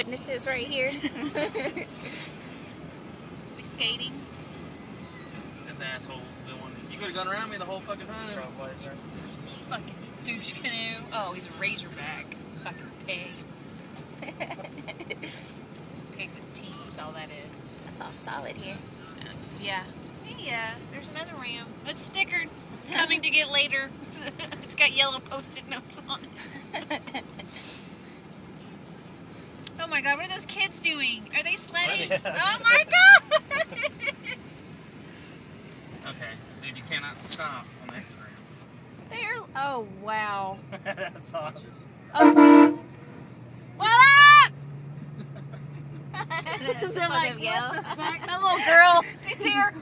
witnesses right here. We skating. This asshole's doing. You could have gone around me the whole fucking time. Fucking douche canoe. Oh, he's a razorback. Fucking pig. Pig with teeth, all that is. That's all solid here. Yeah. Hey, there's another ram. It's stickered. Coming to get later. It's got yellow post-it notes on it. Oh my god, what are those kids doing? Are they sledding? Oh my god! Okay, dude, you cannot stop on that screen. They're, oh wow. That's awesome. Oh. What up? That's They're like, what the fuck? That little girl, do you see her?